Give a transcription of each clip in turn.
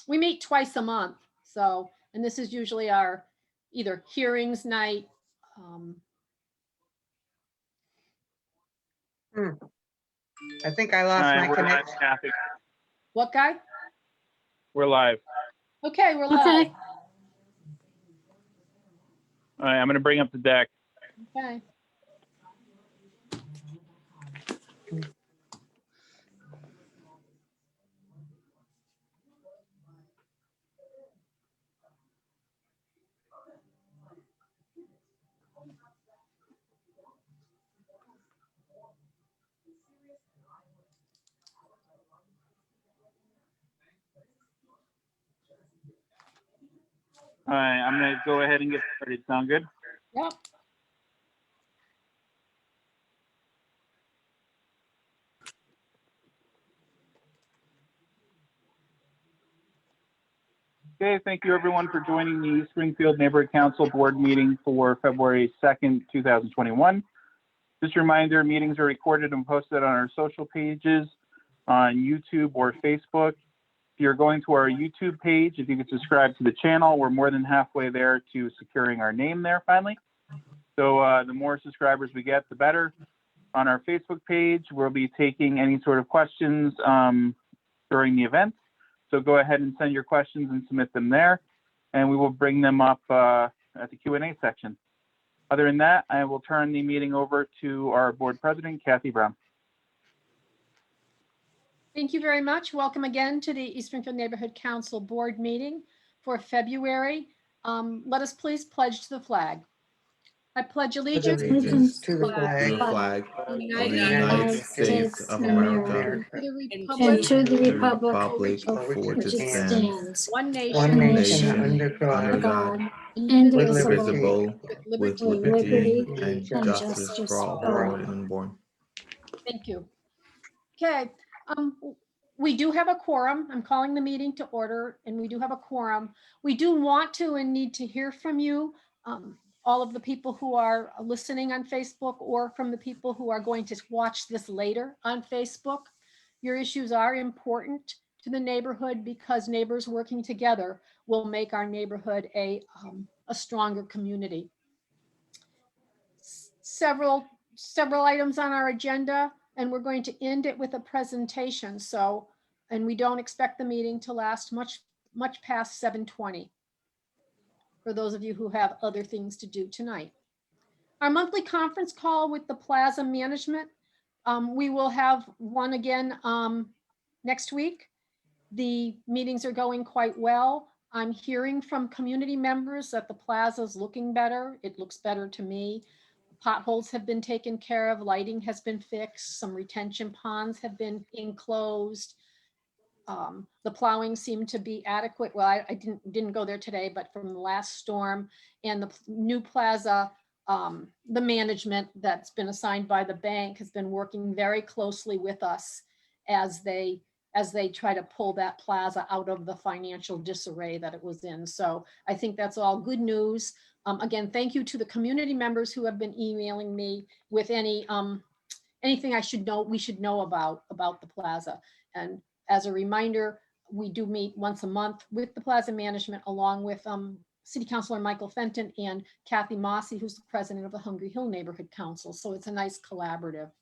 we meet twice a month. So, and this is usually our either hearings night. I think I lost my we're live, connection. Kathy. What, guy? We're live. Okay, we're live. Okay. All right, I'm going to bring up the deck. Okay. All right, I'm going to go ahead and get started. Sound good? Yep. Okay, thank you everyone for joining the Springfield Neighborhood Council Board meeting for February 2nd, 2021. Just a reminder, meetings are recorded and posted on our social pages on YouTube or Facebook. If you're going to our YouTube page, if you could subscribe to the channel, we're more than halfway there to securing our name there finally. So the more subscribers we get, the better. On our Facebook page, we'll be taking any sort of questions during the event. So go ahead and send your questions and submit them there, and we will bring them up at the Q&A section. Other than that, I will turn the meeting over to our board president, Kathy Brown. Thank you very much. Welcome again to the East Springfield Neighborhood Council Board meeting for February. Let us please pledge to the flag. I pledge allegiance To the flag of the United States of America, to the and to the the republic for which it stands, one one nation, nation under under God, God, indivisible, indivisible, with with liberty. liberty and justice for all. Unborn. Thank you. Okay, we do have a quorum. I'm calling the meeting to order, and we do have a quorum. We do want to and need to hear from you, all of the people who are listening on Facebook, or from the people who are going to watch this later on Facebook. Your issues are important to the neighborhood because neighbors working together will make our neighborhood a stronger community. Several items on our agenda, and we're going to end it with a presentation. So, and we don't expect the meeting to last much past 7:20 for those of you who have other things to do tonight. Our monthly conference call with the Plaza Management, we will have one again next week. The meetings are going quite well. I'm hearing from community members that the plaza is looking better. It looks better to me. Potholes have been taken care of, lighting has been fixed, some retention ponds have been enclosed. The plowing seemed to be adequate. Well, I didn't go there today, but from the last storm, and the new plaza, the management that's been assigned by the bank has been working very closely with us as they try to pull that plaza out of the financial disarray that it was in. So I think that's all good news. Again, thank you to the community members who have been emailing me with anything we should know about the plaza. And as a reminder, we do meet once a month with the plaza management, along with City Councilor Michael Fenton and Kathy Mossy, who's the president of the Hungry Hill Neighborhood Council. So it's a nice collaborative.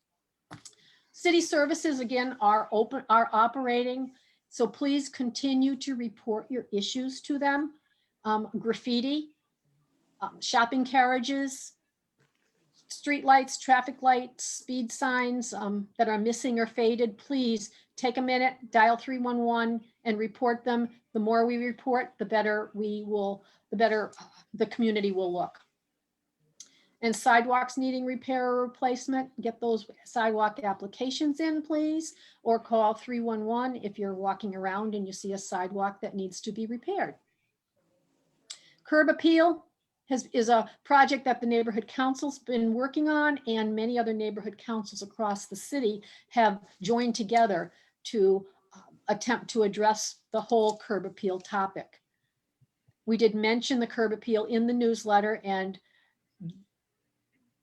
City services, again, are operating. So please continue to report your issues to them. Graffiti, shopping carriages, street lights, traffic lights, speed signs that are missing or faded, please take a minute, dial 311 and report them. The more we report, the better the community will look. And sidewalks needing repair or replacement, get those sidewalk applications in, please, or call 311 if you're walking around and you see a sidewalk that needs to be repaired. Curb appeal is a project that the neighborhood council's been working on, and many other neighborhood councils across the city have joined together to attempt to address the whole curb appeal topic. We did mention the curb appeal in the newsletter, and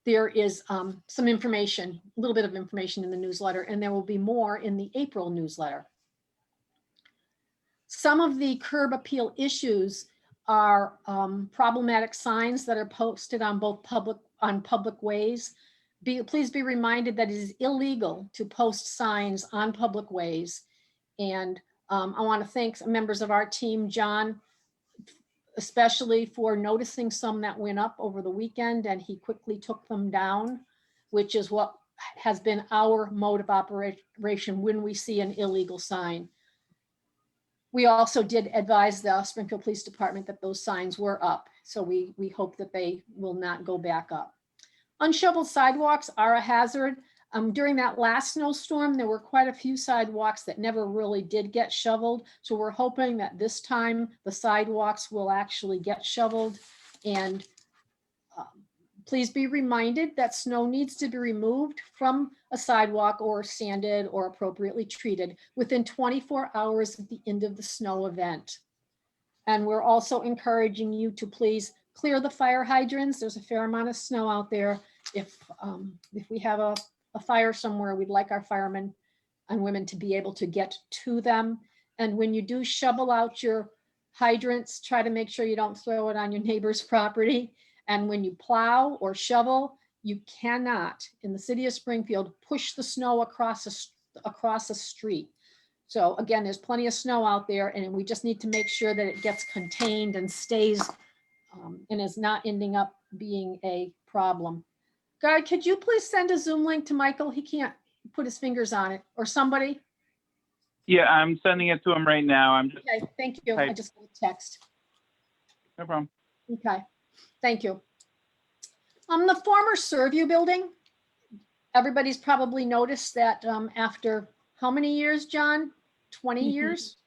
there is some information, a little bit of information in the newsletter, and there will be more in the April newsletter. Some of the curb appeal issues are problematic signs that are posted on public ways. Please be reminded that it is illegal to post signs on public ways. And I want to thank members of our team, John, especially for noticing some that went up over the weekend, and he quickly took them down, which is what has been our mode of operation when we see an illegal sign. We also did advise the Springfield Police Department that those signs were up, so we hope that they will not go back up. Unshoveled sidewalks are a hazard. During that last snowstorm, there were quite a few sidewalks that never really did get shoveled. So we're hoping that this time the sidewalks will actually get shoveled. And please be reminded that snow needs to be removed from a sidewalk or sanded or appropriately treated within 24 hours at the end of the snow event. And we're also encouraging you to please clear the fire hydrants. There's a fair amount of snow out there. If we have a fire somewhere, we'd like our firemen and women to be able to get to them. And when you do shovel out your hydrants, try to make sure you don't throw it on your neighbor's property. And when you plow or shovel, you cannot, in the city of Springfield, push the snow across a street. So again, there's plenty of snow out there, and we just need to make sure that it gets contained and stays and is not ending up being a problem. Guy, could you please send a Zoom link to Michael? He can't put his fingers on it, or somebody. Yeah, I'm sending it to him right now. I'm just, Okay, thank you. I just got a text. no problem. Okay, thank you. The former Serview building, everybody's probably noticed that after how many years, John? 20 years?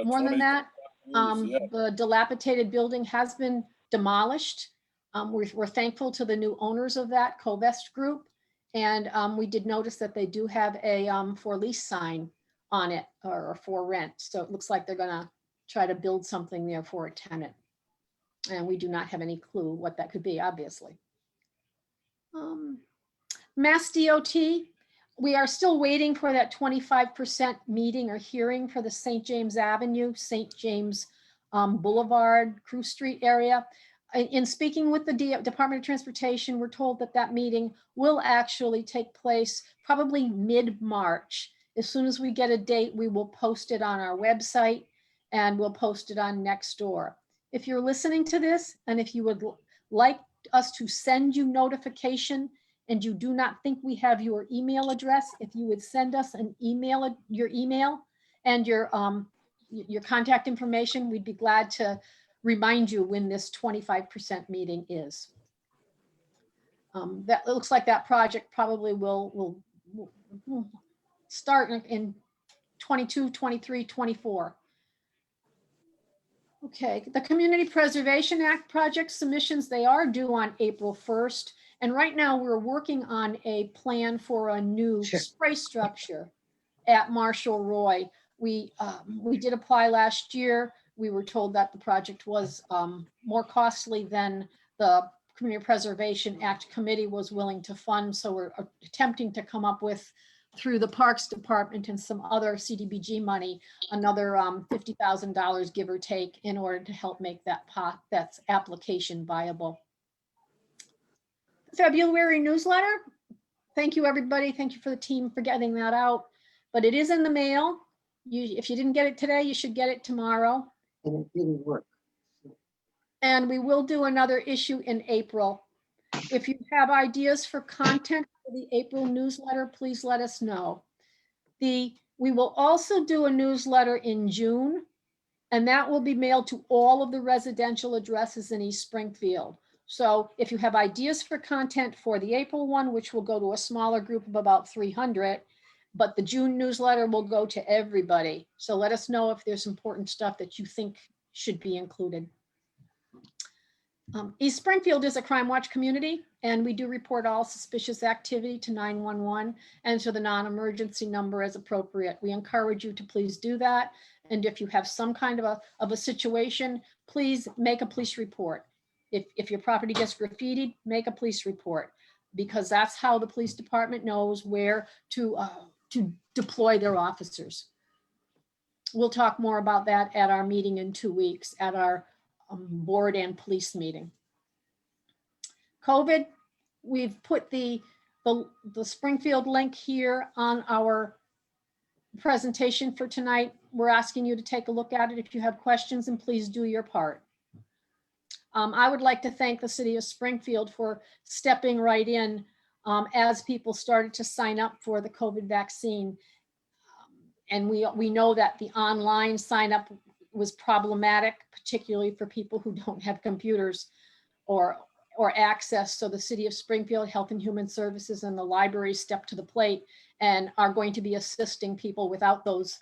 More than that? The dilapidated building has been demolished. We're thankful to the new owners of that, Covest Group. And we did notice that they do have a for lease sign on it, or for rent. So it looks like they're gonna try to build something there for a tenant. And we do not have any clue what that could be, obviously. Mass DOT, we are still waiting for that 25% meeting or hearing for the St. James Avenue, St. James Boulevard, Crew Street area. In speaking with the Department of Transportation, we're told that that meeting will actually take place probably mid-March. As soon as we get a date, we will post it on our website and we'll post it on Nextdoor. If you're listening to this and if you would like us to send you notification and you do not think we have your email address, if you would send us an email, your email and your contact information, we'd be glad to remind you when this 25% meeting is. That looks like that project probably will start in 22, 23, 24. Okay, the Community Preservation Act project submissions, they are due on April 1st. And right now we're working on a plan for a new spray structure at Marshall Roy. We did apply last year. We were told that the project was more costly than the Community Preservation Act Committee was willing to fund. So we're attempting to come up with, through the Parks Department and some other CDBG money, another $50,000 give or take in order to help make that application viable. February newsletter. Thank you, everybody. Thank you for the team for getting that out. But it is in the mail. If you didn't get it today, you should get it tomorrow. And it didn't work. And we will do another issue in April. If you have ideas for content for the April newsletter, please let us know. We will also do a newsletter in June, and that will be mailed to all of the residential addresses in East Springfield. So if you have ideas for content for the April one, which will go to a smaller group of about 300, but the June newsletter will go to everybody. So let us know if there's important stuff that you think should be included. East Springfield is a crime watch community, and we do report all suspicious activity to 911 and to the non-emergency number as appropriate. We encourage you to please do that. And if you have some kind of a situation, please make a police report. If your property gets graffitied, make a police report, because that's how the police department knows where to deploy their officers. we'll talk more about that at our meeting in 2 weeks at our board and police meeting. COVID, we've put the Springfield link here on our presentation for tonight. We're asking you to take a look at it if you have questions, and please do your part. I would like to thank the city of Springfield for stepping right in as people started to sign up for the COVID vaccine. And we know that the online sign up was problematic, particularly for people who don't have computers or access. So the city of Springfield Health and Human Services and the library stepped to the plate and are going to be assisting people without those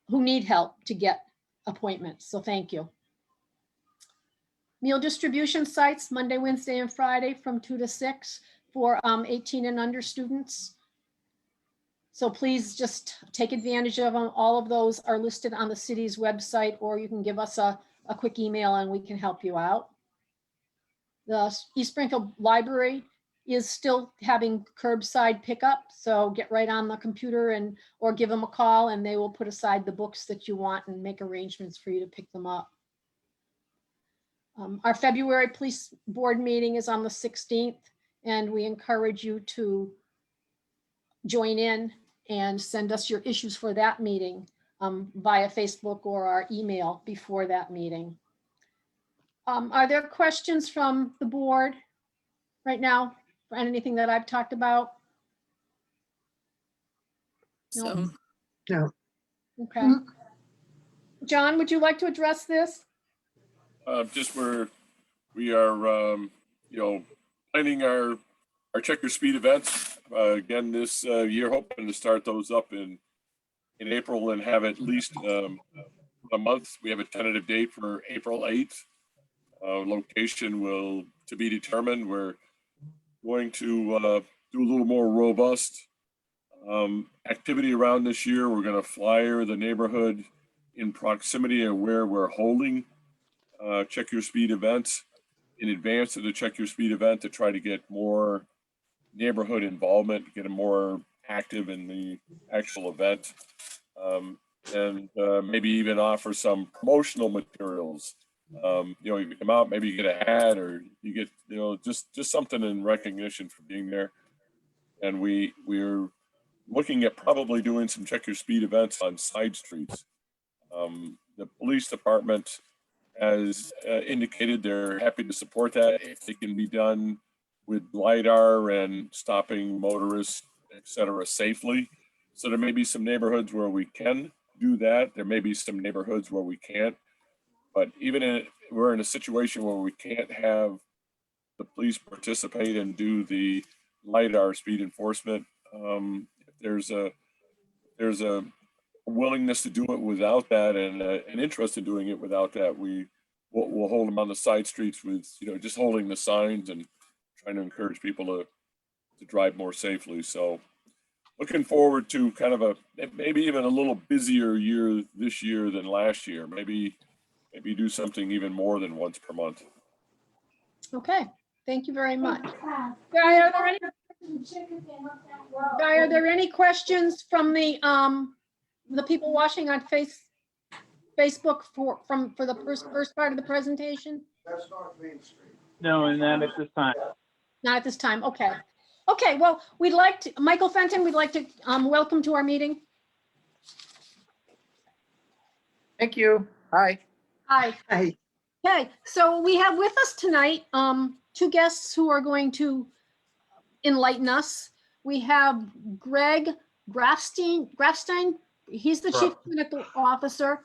who need help to get appointments. So thank you. Meal distribution sites, Monday, Wednesday, and Friday from 2 to 6 for 18 and under students. So please just take advantage of them. All of those are listed on the city's website, or you can give us a quick email and we can help you out. The East Springfield Library is still having curbside pickup. So get right on the computer or give them a call and they will put aside the books that you want and make arrangements for you to pick them up. Our February police board meeting is on the 16th, and we encourage you to join in and send us your issues for that meeting via Facebook or our email before that meeting. Are there questions from the board right now for anything that I've talked about? No? No. Okay. John, would you like to address this? Just where we are, planning our Check Your Speed events again this year, hoping to start those up in April and have at least a month. We have a tentative date for April 8th. Location will to be determined. We're going to do a little more robust activity around this year. We're going to flyer the neighborhood in proximity of where we're holding Check Your Speed events in advance of the Check Your Speed event to try to get more neighborhood involvement, get them more active in the actual event, and maybe even offer some promotional materials. You come out, maybe you get a hat, or you get, just something in recognition for being there. And we're looking at probably doing some Check Your Speed events on side streets. The police department has indicated they're happy to support that if it can be done with LiDAR and stopping motorists, et cetera, safely. So there may be some neighborhoods where we can do that. There may be some neighborhoods where we can't. But even if we're in a situation where we can't have the police participate and do the LiDAR speed enforcement, there's a willingness to do it without that and an interest in doing it without that. We'll hold them on the side streets with, just holding the signs and trying to encourage people to drive more safely. So looking forward to kind of maybe even a little busier year this year than last year. Maybe do something even more than once per month. Okay, thank you very much. Guy, are there any questions from the people watching on Facebook for the first part of the presentation? No, and not at this time. Not at this time. Okay. Okay. Well, we'd like to, Michael Fenton, we'd like to welcome to our meeting. Thank you. Hi. Hi. Hi. Okay. So we have with us tonight two guests who are going to enlighten us. We have Greg Grafstein. He's the Chief Clinical Officer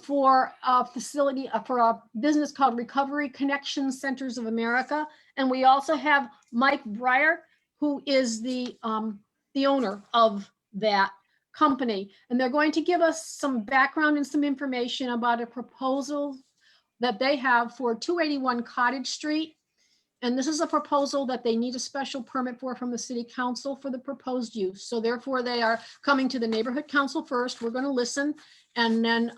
for a facility, for a business called Recovery Connection Centers of America. And we also have Mike Breyer, who is the owner of that company. And they're going to give us some background and some information about a proposal that they have for 281 Cottage Street. And this is a proposal that they need a special permit for from the city council for the proposed use. So therefore they are coming to the neighborhood council first. We're going to listen, and then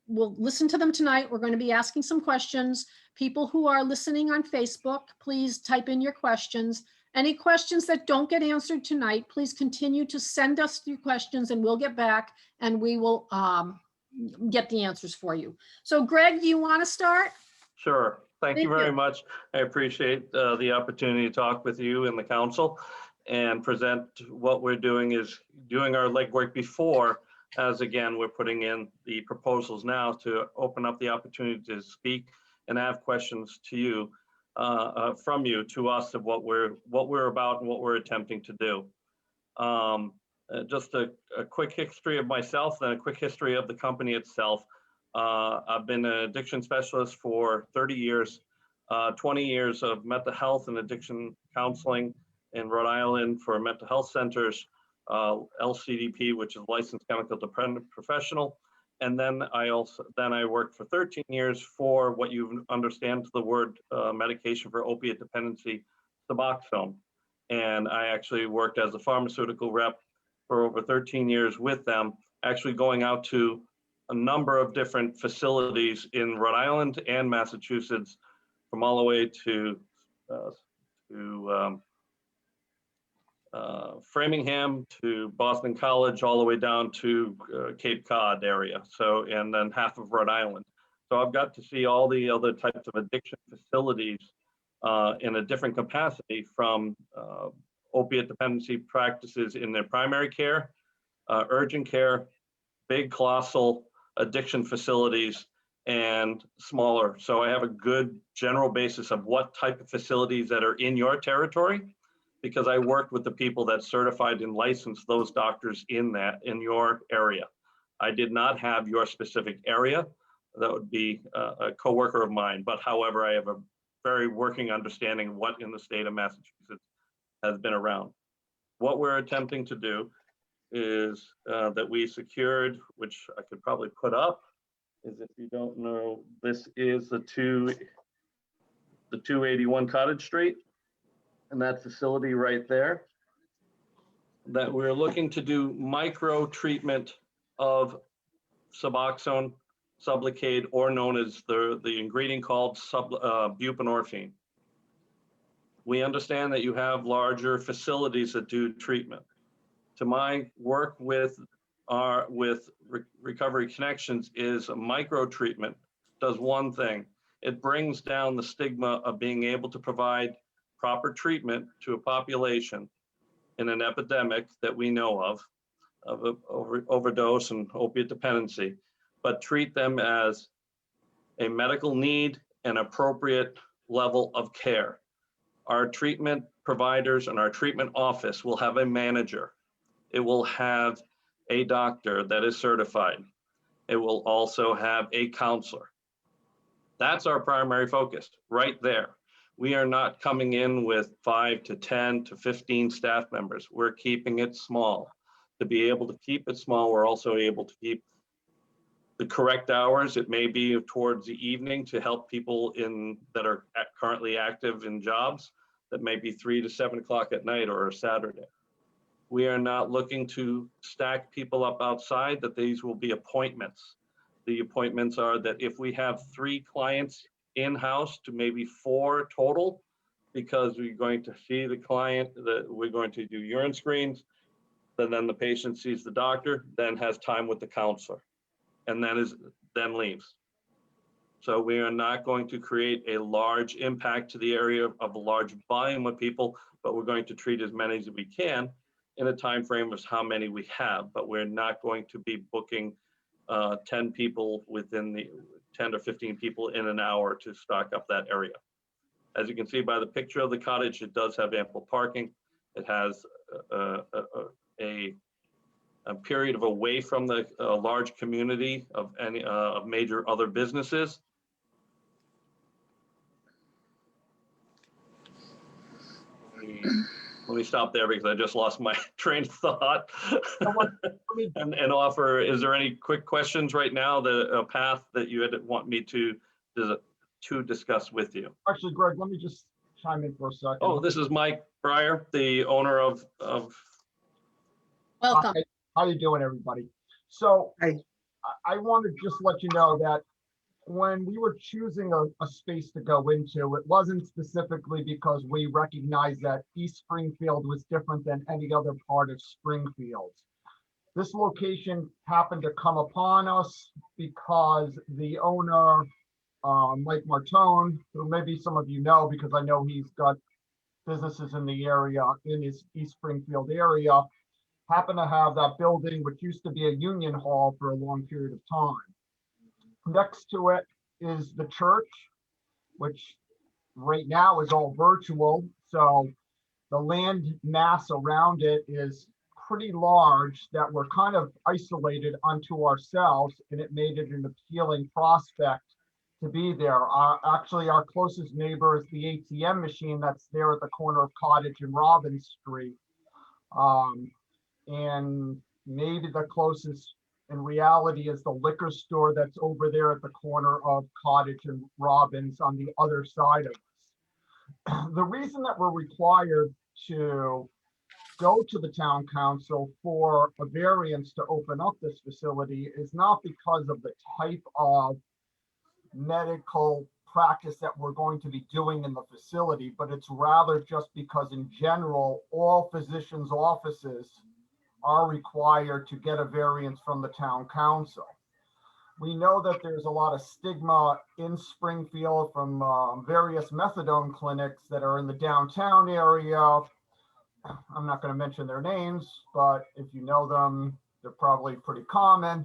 we'll listen to them tonight. We're going to be asking some questions. People who are listening on Facebook, please type in your questions, Any questions that don't get answered tonight, please continue to send us your questions and we'll get back and we will get the answers for you. So Greg, do you want to start? Sure. Thank you Thank very you. much. I appreciate the opportunity to talk with you and the council and present what we're doing is doing our legwork before, as again, we're putting in the proposals now to open up the opportunity to speak and have questions to you, from you to us of what we're about and what we're attempting to do. Just a quick history of myself and a quick history of the company itself. I've been an addiction specialist for 30 years, 20 years of mental health and addiction counseling in Rhode Island for mental health centers, LCDP, which is licensed chemical dependent professional. And then I worked for 13 years for what you understand the word medication for opiate dependency, Suboxone. And I actually worked as a pharmaceutical rep for over 13 years with them, actually going out to a number of different facilities in Rhode Island and Massachusetts, from all the way to Framingham to Boston College, all the way down to Cape Cod area. So, and then half of Rhode Island. So I've got to see all the other types of addiction facilities in a different capacity, from opiate dependency practices in their primary care, urgent care, big colossal addiction facilities, and smaller. So I have a good general basis of what type of facilities that are in your territory, because I worked with the people that certified and licensed those doctors in your area. I did not have your specific area. That would be a coworker of mine. But however, I have a very working understanding of what in the state of Massachusetts has been around. What we're attempting to do is that we secured, which I could probably put up, is, if you don't know, this is the 281 Cottage Street, and that facility right there, that we're looking to do micro treatment of Suboxone, Sublocade, or known as the ingredient called buprenorphine. We understand that you have larger facilities that do treatment. To my work with Recovery Connections is a micro treatment does one thing. It brings down the stigma of being able to provide proper treatment to a population in an epidemic that we know of overdose and opiate dependency, but treat them as a medical need and appropriate level of care. Our treatment providers and our treatment office will have a manager. It will have a doctor that is certified. It will also have a counselor. That's our primary focus right there. We are not coming in with 5 to 10 to 15 staff members. We're keeping it small. To be able to keep it small, we're also able to keep the correct hours. It may be towards the evening to help people that are currently active in jobs that may be 3 to 7 o'clock at night or a Saturday. We are not looking to stack people up outside, that these will be appointments. The appointments are that if we have 3 clients in-house to maybe 4 total, because we're going to see the client, that we're going to do urine screens, then the patient sees the doctor, then has time with the counselor, and then leaves. So we are not going to create a large impact to the area of a large volume of people, but we're going to treat as many as we can in a time frame of how many we have. But we're not going to be booking 10 people within the 10 or 15 people in an hour to stock up that area. As you can see by the picture of the cottage, it does have ample parking. It has a period of away from the large community of any of major other businesses. Let me stop there because I just lost my train of thought. and offer, is there any quick questions right now, a path that you want me to discuss with you? Actually, Greg, let me just chime in for a second. Oh, this is Mike Breyer, the owner of Welcome. Hi, how you doing, everybody? So Hi. I want to just let you know that when we were choosing a space to go into, it wasn't specifically because we recognized that East Springfield was different than any other part of Springfield. This location happened to come upon us because the owner, Mike Martone, who maybe some of you know, because I know he's got businesses in the area, in his East Springfield area, happened to have that building, which used to be a union hall for a long period of time. Next to it is the church, which right now is all virtual. So the land mass around it is pretty large that we're kind of isolated unto ourselves, and it made it an appealing prospect to be there. Actually, our closest neighbor is the ATM machine that's there at the corner of Cottage and Robbins Street. And maybe the closest in reality is the liquor store that's over there at the corner of Cottage and Robbins on the other side of us. The reason that we're required to go to the town council for a variance to open up this facility is not because of the type of medical practice that we're going to be doing in the facility, but it's rather just because in general, all physicians' offices are required to get a variance from the town council. We know that there's a lot of stigma in Springfield from various methadone clinics that are in the downtown area. I'm not going to mention their names, but if you know them, they're probably pretty common.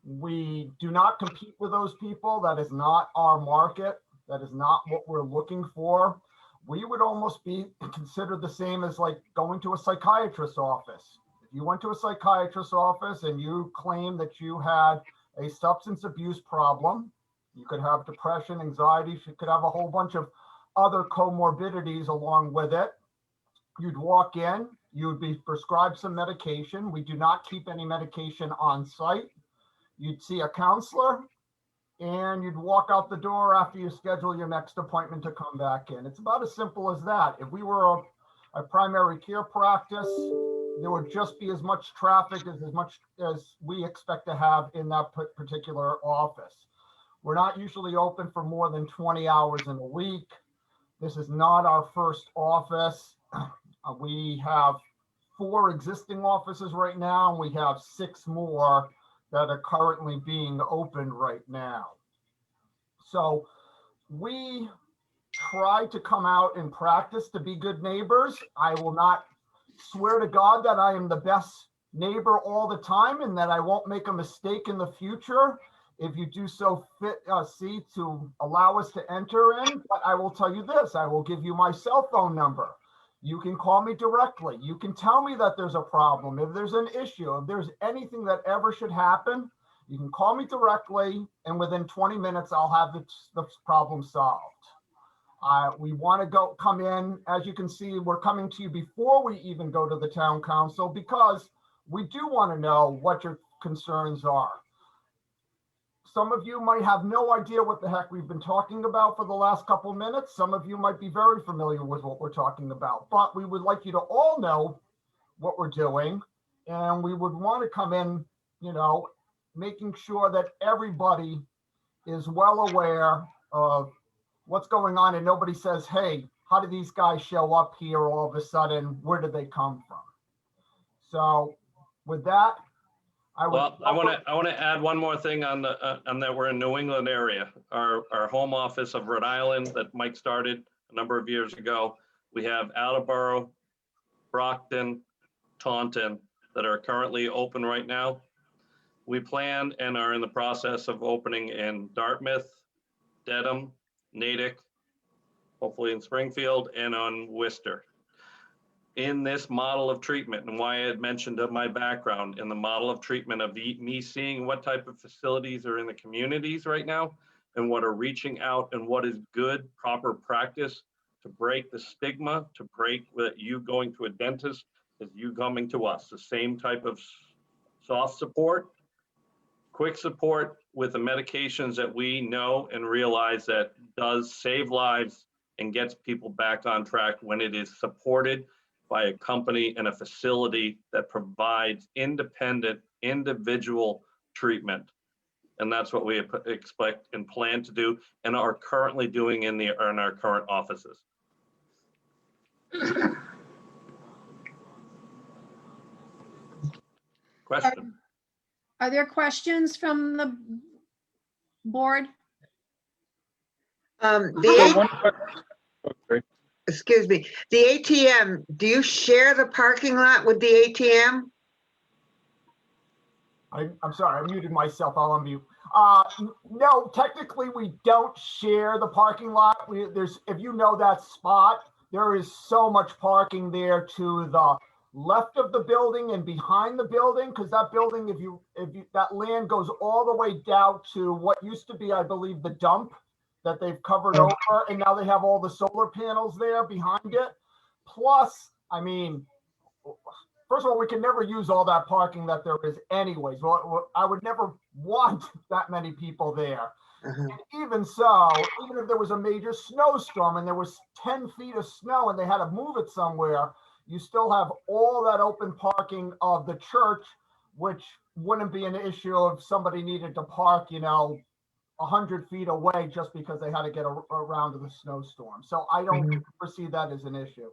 We do not compete with those people. That is not our market. That is not what we're looking for. We would almost be considered the same as like going to a psychiatrist's office. If you went to a psychiatrist's office and you claim that you had a substance abuse problem, you could have depression, anxiety, you could have a whole bunch of other comorbidities along with it. You'd walk in, you would be prescribed some medication. We do not keep any medication on site. You'd see a counselor and you'd walk out the door after you schedule your next appointment to come back in. It's about as simple as that. If we were a primary care practice, there would just be as much traffic as we expect to have in that particular office. We're not usually open for more than 20 hours in a week. This is not our first office. We have 4 existing offices right now, and we have 6 more that are currently being opened right now. So we try to come out and practice to be good neighbors. I will not swear to God that I am the best neighbor all the time and that I won't make a mistake in the future if you do so see to allow us to enter in. But I will tell you this, I will give you my cell phone number. You can call me directly. You can tell me that there's a problem. If there's an issue, if there's anything that ever should happen, you can call me directly, and within 20 minutes, I'll have the problem solved. We want to come in. As you can see, we're coming to you before we even go to the town council because we do want to know what your concerns are. Some of you might have no idea what the heck we've been talking about for the last couple of minutes. Some of you might be very familiar with what we're talking about, but we would like you to all know what we're doing. And we would want to come in, making sure that everybody is well aware of what's going on and nobody says, hey, how did these guys show up here all of a sudden? Where did they come from? So with that, I want to add one more thing on that we're in New England area. Our home office of Rhode Island that Mike started a number of years ago. We have Attleboro, Brockton, Taunton that are currently open right now. We plan and are in the process of opening in Dartmouth, Dedham, Natick, hopefully in Springfield, and on Worcester. In this model of treatment, and why I had mentioned of my background in the model of treatment of me seeing what type of facilities are in the communities right now and what are reaching out and what is good, proper practice to break the stigma, to break you going to a dentist is you coming to us. The same type of soft support, quick support with the medications that we know and realize that does save lives and gets people back on track when it is supported by a company and a facility that provides independent, individual treatment And that's what we expect and plan to do and are currently doing in our current offices. Question? Are there questions from the board? So The, one question- oh, sorry. excuse me, the ATM, do you share the parking lot with the ATM? I'm sorry, I muted myself. I'll unmute. No, technically we don't share the parking lot. If you know that spot, there is so much parking there to the left of the building and behind the building, because that building, that land goes all the way down to what used to be, I believe, the dump that they've covered over, and now they have all the solar panels there behind it. Plus, I mean, first of all, we can never use all that parking that there is anyways. Well, I would never want that many people there. Uh-huh. And even so, even if there was a major snowstorm and there was 10 feet of snow and they had to move it somewhere, you still have all that open parking of the church, which wouldn't be an issue if somebody needed to park, 100 feet away just because they had to get around to the snowstorm. So I don't foresee that as an issue.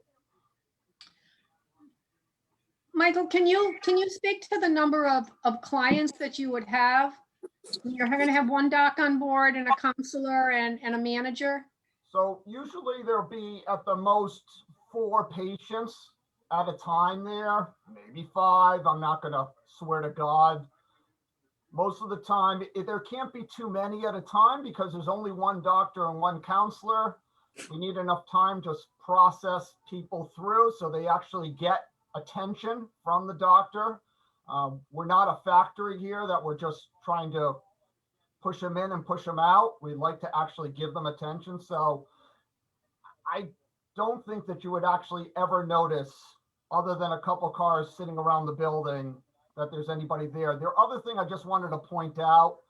Michael, can you speak to the number of clients that you would have? You're going to have one doc on board and a counselor and a manager? So usually there'll be at the most 4 patients at a time there, maybe 5. I'm not going to swear to God. Most of the time, there can't be too many at a time because there's only one doctor and one counselor. We need enough time to process people through so they actually get attention from the doctor. We're not a factory here that we're just trying to push them in and push them out. We'd like to actually give them attention. So I don't think that you would actually ever notice, other than a couple cars sitting around the building, that there's anybody there. The other thing I just wanted to point out,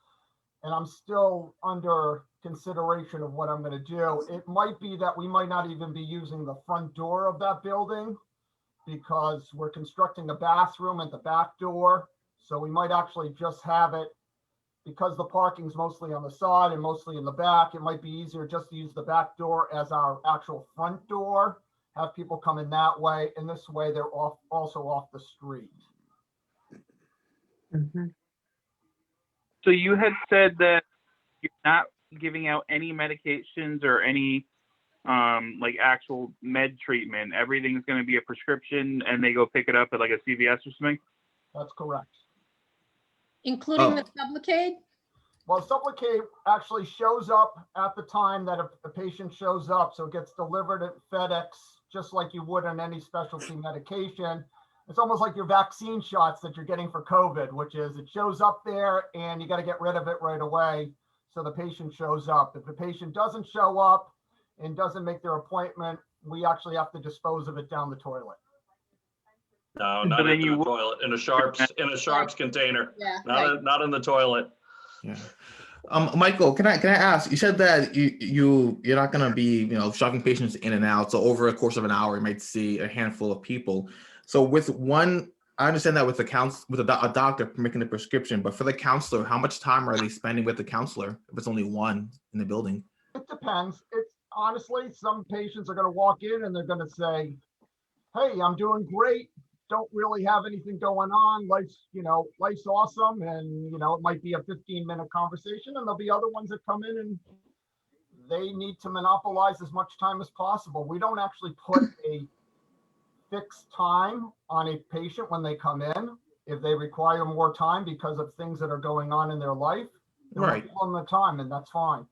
and I'm still under consideration of what I'm going to do, it might be that we might not even be using the front door of that building because we're constructing a bathroom at the back door. So we might actually just have it, because the parking's mostly on the side and mostly in the back, it might be easier just to use the back door as our actual front door, have people come in that way, and this way they're also off the street. Mhm. So you had said that you're not giving out any medications or any like actual med treatment. Everything's going to be a prescription and they go pick it up at like a CVS or something? That's correct. Including the Sublocade? Well, Sublocade actually shows up at the time that a patient shows up. So it gets delivered at FedEx, just like you would on any specialty medication. It's almost like your vaccine shots that you're getting for COVID, which is it shows up there and you got to get rid of it right away. So the patient shows up. If the patient doesn't show up and doesn't make their appointment, we actually have to dispose of it down the toilet. No, So not then into you the would- toilet, in a sharps container, Yeah. Right. not in the toilet. Yeah. Michael, can I ask? You said that you're not gonna be shoving patients in and out. So over a course of an hour, you might see a handful of people. So with one, I understand that with a doctor making the prescription, but for the counselor, how much time are they spending with the counselor if it's only one in the building? It depends. It's honestly, some patients are going to walk in and they're going to say, "Hey, I'm doing great. Don't really have anything going on. Life's awesome." And, it might be a 15-minute conversation. And there'll be other ones that come in and they need to monopolize as much time as possible. We don't actually put a fixed time on a patient when they come in. If they require more time because of things that are going on in their life, then we'll Right. give them the time, and that's fine.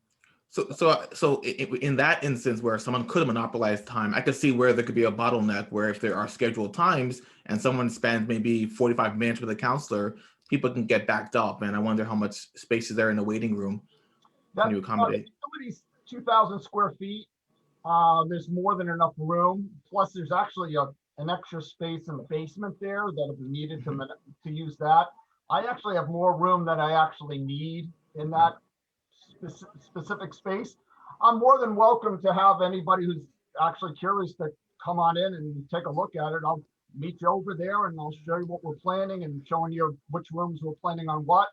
So in that instance where someone could monopolize time, I could see where there could be a bottleneck where if there are scheduled times and someone spends maybe 45 minutes with a counselor, people can get backed up. And I wonder how much space is there in the waiting room. Can you accommodate? The facility's 2,000 square feet. There's more than enough room. Plus, there's actually an extra space in the basement there that if we needed to use that. I actually have more room than I actually need in that specific space. I'm more than welcome to have anybody who's actually curious to come on in and take a look at it. I'll meet you over there and I'll show you what we're planning and showing you which rooms we're planning on what.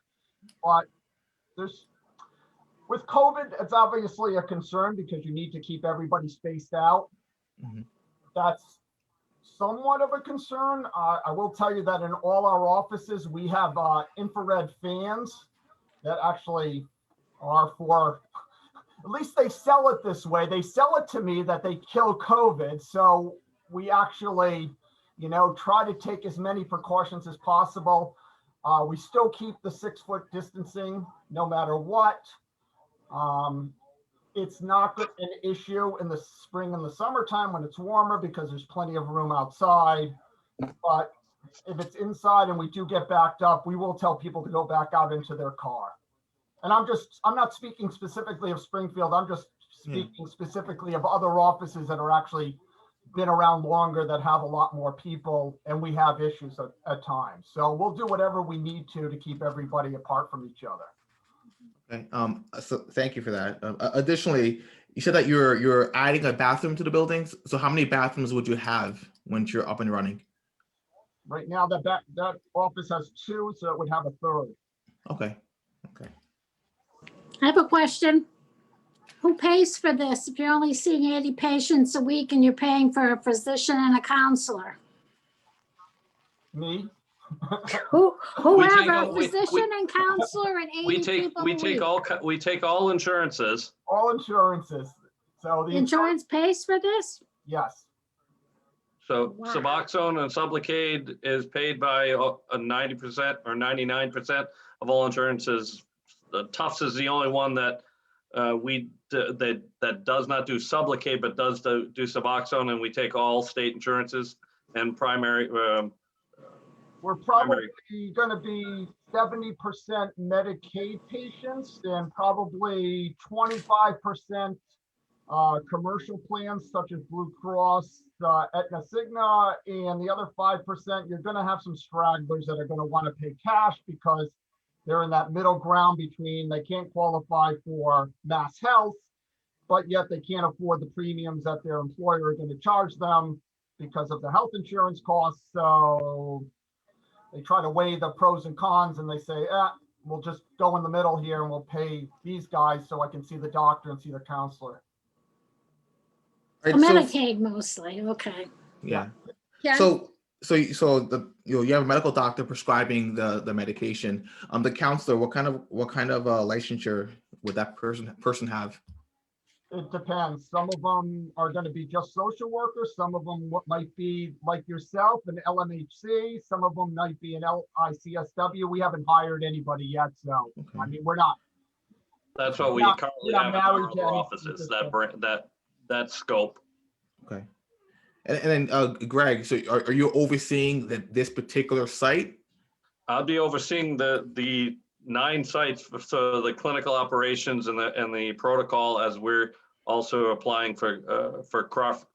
But with COVID, it's obviously a concern because you need to keep everybody spaced out. Mhm. That's somewhat of a concern. I will tell you that in all our offices, we have infrared fans that actually are for, at least they sell it this way. They sell it to me that they kill COVID. So we actually, try to take as many precautions as possible. We still keep the 6-foot distancing no matter what. It's not an issue in the spring and the summertime when it's warmer because there's plenty of room outside. But if it's inside and we do get backed up, we will tell people to go back out into their car. And I'm not speaking specifically of Springfield. I'm just speaking specifically of other offices that are actually been around longer that have a lot more people, and we have issues at times. So we'll do whatever we need to keep everybody apart from each other. Okay. So thank you for that. Additionally, you said that you're adding a bathroom to the buildings. So how many bathrooms would you have once you're up and running? Right now, that office has 2, so it would have a 3rd. Okay. Okay. I have a question. Who pays for this? If you're only seeing 80 patients a week and you're paying for a physician and a counselor? Me? Who We have take a all- we- physician and counselor and 80 We take, people we a take week? we take all insurances. All insurances. So the Insurance pays for this? yes. So Wow. Suboxone and Sublocade is paid by a 90% or 99% of all insurances. The Tufts is the only one that that does not do Sublocade, but does do Suboxone, and we take all state insurances and primary. We're probably going to be 70% Medicaid patients and probably 25% commercial plans such as Blue Cross, Aetna, Cigna, and the other 5%, you're going to have some stragglers that are going to want to pay cash because they're in that middle ground between they can't qualify for mass health, but yet they can't afford the premiums that their employer are going to charge them because of the health insurance costs. So they try to weigh the pros and cons and they say, we'll just go in the middle here and we'll pay these guys so I can see the doctor and see the counselor. All right, so- Medicaid mostly, okay. yeah. Ken? So you have a medical doctor prescribing the medication. The counselor, what kind of licensure would that person have? It depends. Some of them are going to be just social workers. Some of them might be like yourself, an LMHC. Some of them might be an LICSW. We haven't hired anybody yet, so Okay. I mean, we're not. That's what we We're not currently have in married our to other any offices. specific- That scope. Okay. And then Greg, so are you overseeing this particular site? I'll be overseeing the 9 sites, so the clinical operations and the protocol, as we're also applying for CARF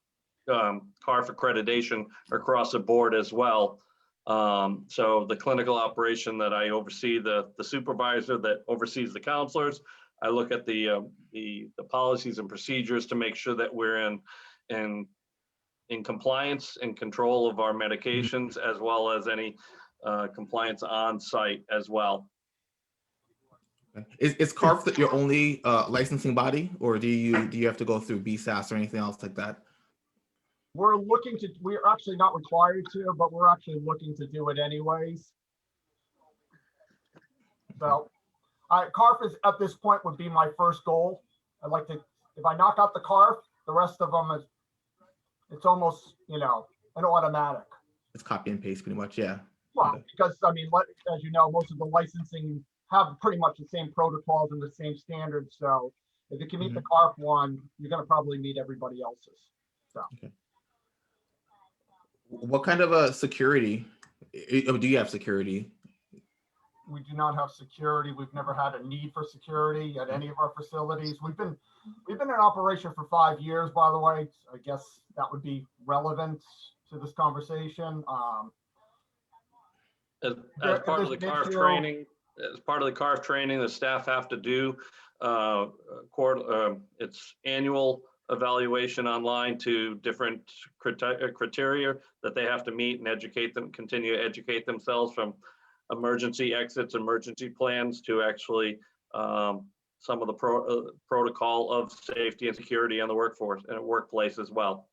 accreditation across the board as well. So the clinical operation that I oversee, the supervisor that oversees the counselors, I look at the policies and procedures to make sure that we're in compliance and control of our medications, as well as any compliance on site as well. Okay. Is CARF your only licensing body, or do you have to go through BSAS or anything else like that? We're actually not required to, but we're actually looking to do it anyways. So CARF is at this point would be my first goal. I'd like to, if I knock out the CARF, the rest of them it's almost, an automatic. It's copy and paste pretty much, yeah. Well, Okay. because I mean, as you know, most of the licensing have pretty much the same protocols and the same standards. So if you can meet the CARF one, you're going to probably meet everybody else's. So. Okay. What kind of a security? Do you have security? We do not have security. We've never had a need for security at any of our facilities. We've been in operation for 5 years, by the way. I guess that would be relevant to this conversation. As part of the CARF training, the staff have to do its annual evaluation online to different criteria that they have to meet and continue to educate themselves from emergency exits, emergency plans to actually some of the protocol of safety and security in the workforce and workplace as well.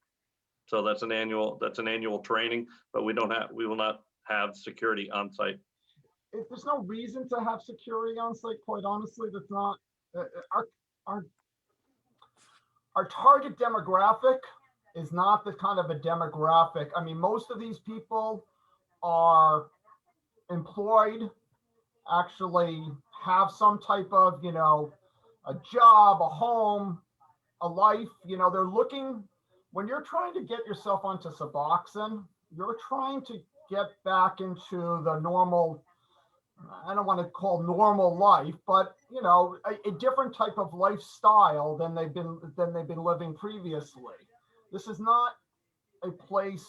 So that's an annual training, but we will not have security on site. If there's no reason to have security on site, quite honestly, that's not, our target demographic is not the kind of a demographic. I mean, most of these people are employed, actually have some type of, you know, a job, a home, a life, you know, they're looking, when you're trying to get yourself onto Suboxone, you're trying to get back into the normal, I don't want to call normal life, but you know, a different type of lifestyle than they've been living previously. This is not a place.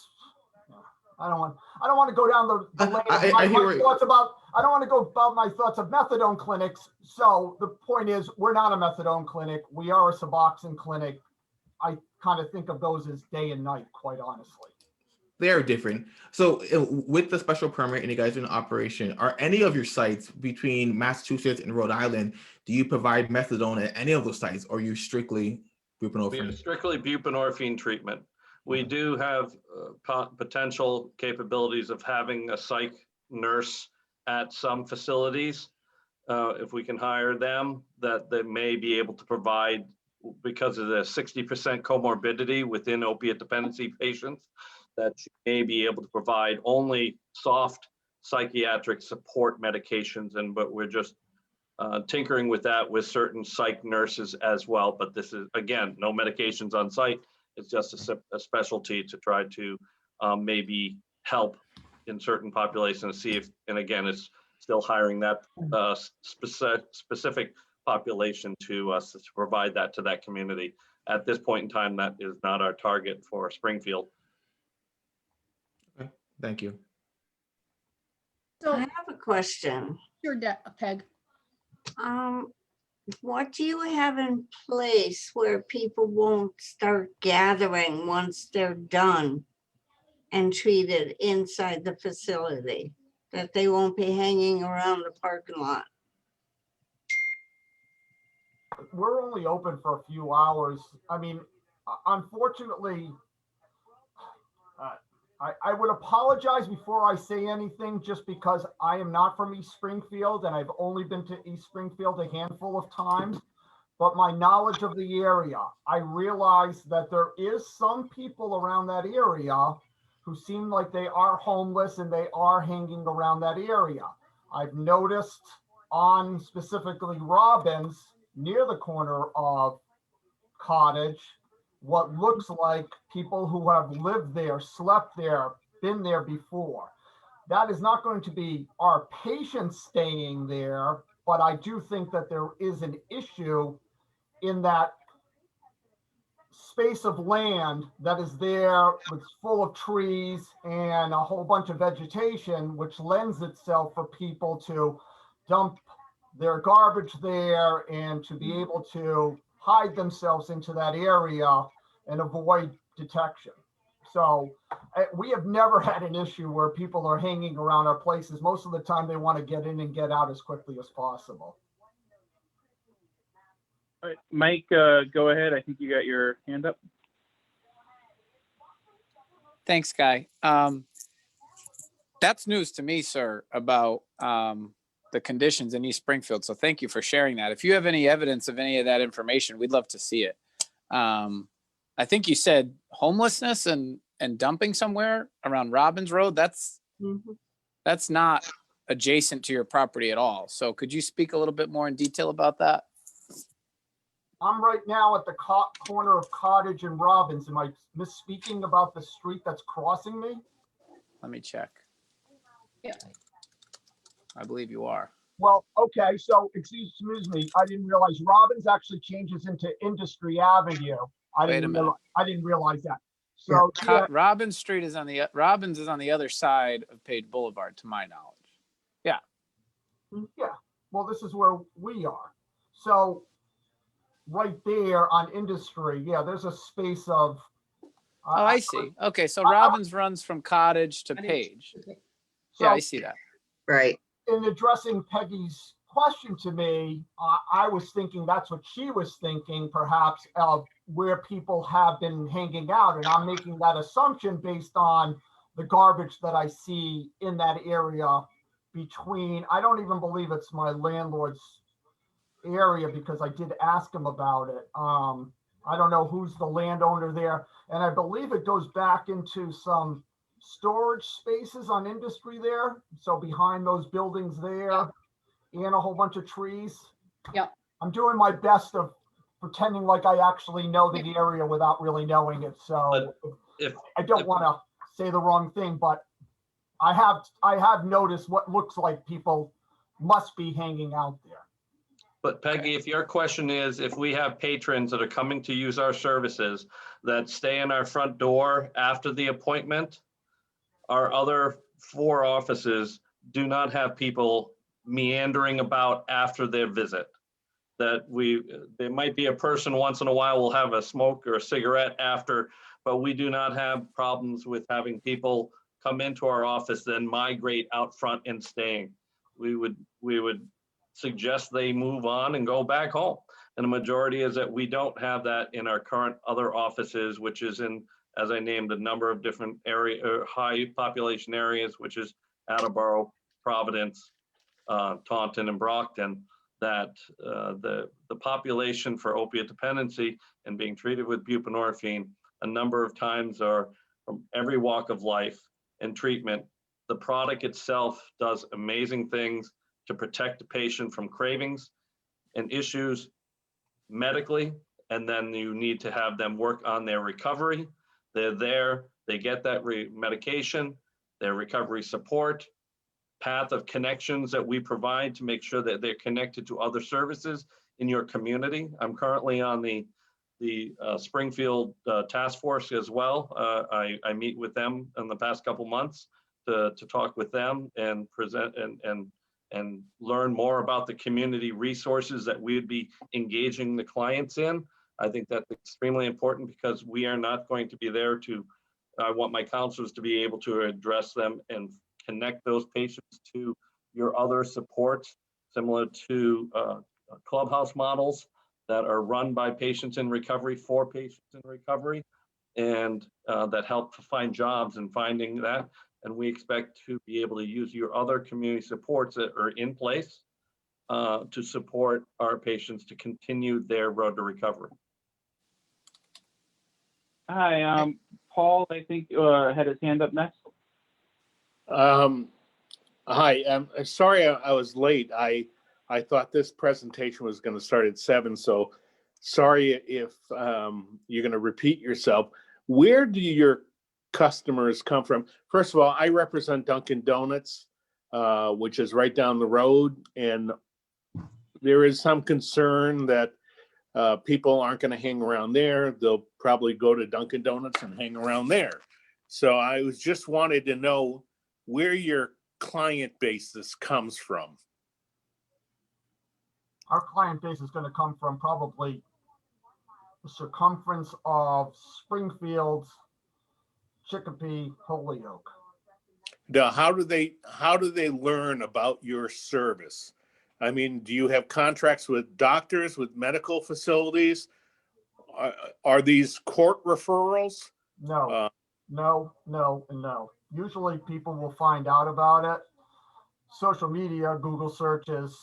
I don't want to go down the lane of my thoughts about. I don't want to go about my thoughts of methadone clinics. So the point is, we're not a methadone clinic. We are a Suboxone clinic. I kind of think of those as day and night, quite honestly. They are different. So with the special permit and you guys are in operation, are any of your sites between Massachusetts and Rhode Island, do you provide methadone at any of those sites, or are you strictly buprenorphine? We have strictly buprenorphine treatment. We do have potential capabilities of having a psych nurse at some facilities. If we can hire them, that they may be able to provide, because of the 60% comorbidity within opiate dependency patients, that she may be able to provide only soft psychiatric support medications. But we're just tinkering with that with certain psych nurses as well. But this is, again, no medications on site. It's just a specialty to try to maybe help in certain populations, see if, and again, it's still hiring that specific population to provide that to that community. At this point in time, that is not our target for Springfield. Okay, thank you. So, I have a question. your Peg. What do you have in place where people won't start gathering once they're done and treated inside the facility? That they won't be hanging around the parking lot? We're only open for a few hours. I mean, unfortunately, I would apologize before I say anything, just because I am not from East Springfield and I've only been to East Springfield a handful of times. But my knowledge of the area, I realize that there is some people around that area who seem like they are homeless and they are hanging around that area. I've noticed on specifically Robbins, near the corner of Cottage, what looks like people who have lived there, slept there, been there before. That is not going to be our patients staying there, but I do think that there is an issue in that space of land that is there, it's full of trees and a whole bunch of vegetation, which lends itself for people to dump their garbage there and to be able to hide themselves into that area and avoid detection. So we have never had an issue where people are hanging around our places. Most of the time they want to get in and get out as quickly as possible. All right, Mike, go ahead. I think you got your hand up. Thanks, Guy. That's news to me, sir, about the conditions in East Springfield. So thank you for sharing that. If you have any evidence of any of that information, we'd love to see it. I think you said homelessness and dumping somewhere around Robbins Road. That's not adjacent to your property at all. So could you speak a little bit more in detail about that? I'm right now at the corner of Cottage and Robbins. Am I misspeaking about the street that's crossing me? Let me check. Yeah. I believe you are. Well, okay, so excuse me, I didn't realize Robbins actually changes into Industry Avenue. I didn't realize that. So yeah, Robbins Street is on the other side of Page Boulevard, to my knowledge. Yeah. Yeah. Well, this is where we are. So right there on Industry, yeah, there's a space of. Oh, I see. Okay, so Robbins runs from Cottage to Page. So, Yeah, I see that. Right. in addressing Peggy's question to me, I was thinking that's what she was thinking, perhaps, of where people have been hanging out. And I'm making that assumption based on the garbage that I see in that area between, I don't even believe it's my landlord's area because I did ask him about it. I don't know who's the landowner there. And I believe it goes back into some storage spaces on Industry there. So behind those buildings there and a whole bunch of trees. Yep. I'm doing my best of pretending like I actually know the area without really knowing it. So If, I don't want to say the wrong thing, but I have noticed what looks like people must be hanging out there. but Peggy, if your question is, if we have patrons that are coming to use our services that stay in our front door after the appointment, our other 4 offices do not have people meandering about after their visit. That there might be a person once in a while will have a smoke or a cigarette after, but we do not have problems with having people come into our office, then migrate out front and staying. We would suggest they move on and go back home. And the majority is that we don't have that in our current other offices, which is in, as I named, a number of different high population areas, which is Attleboro, Providence, Taunton, and Brockton, that the population for opiate dependency and being treated with buprenorphine a number of times are from every walk of life and treatment. The product itself does amazing things to protect the patient from cravings and issues medically, and then you need to have them work on their recovery. They're there, they get that medication, their recovery support, path of connections that we provide to make sure that they're connected to other services in your community. I'm currently on the Springfield task force as well. I meet with them in the past couple months to talk with them and present and learn more about the community resources that we'd be engaging the clients in. I think that's extremely important because we are not going to be there to, I want my counselors to be able to address them and connect those patients to your other supports, similar to clubhouse models that are run by patients in recovery for patients in recovery, and that help to find jobs and finding that. And we expect to be able to use your other community supports that are in place to support our patients to continue their road to recovery. Hi, Paul, I think had his hand up next. Hi, I'm sorry I was late. I thought this presentation was going to start at 7, so sorry if you're going to repeat yourself. Where do your customers come from? First of all, I represent Dunkin' Donuts, which is right down the road, and there is some concern that people aren't going to hang around there. They'll probably go to Dunkin' Donuts and hang around there. So I was just wanted to know where your client basis comes from. Our client base is going to come from probably the circumference of Springfield, Chicopee, Holyoke. Now, how do they learn about your service? I mean, do you have contracts with doctors, with medical facilities? Are these court referrals? No, no, and no. Usually people will find out about it. Social media, Google searches,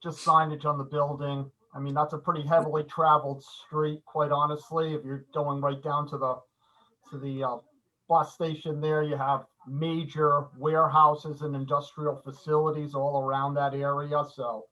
just signage on the building. I mean, that's a pretty heavily traveled street, quite honestly. If you're going right down to the bus station there, you have major warehouses and industrial facilities all around that area. So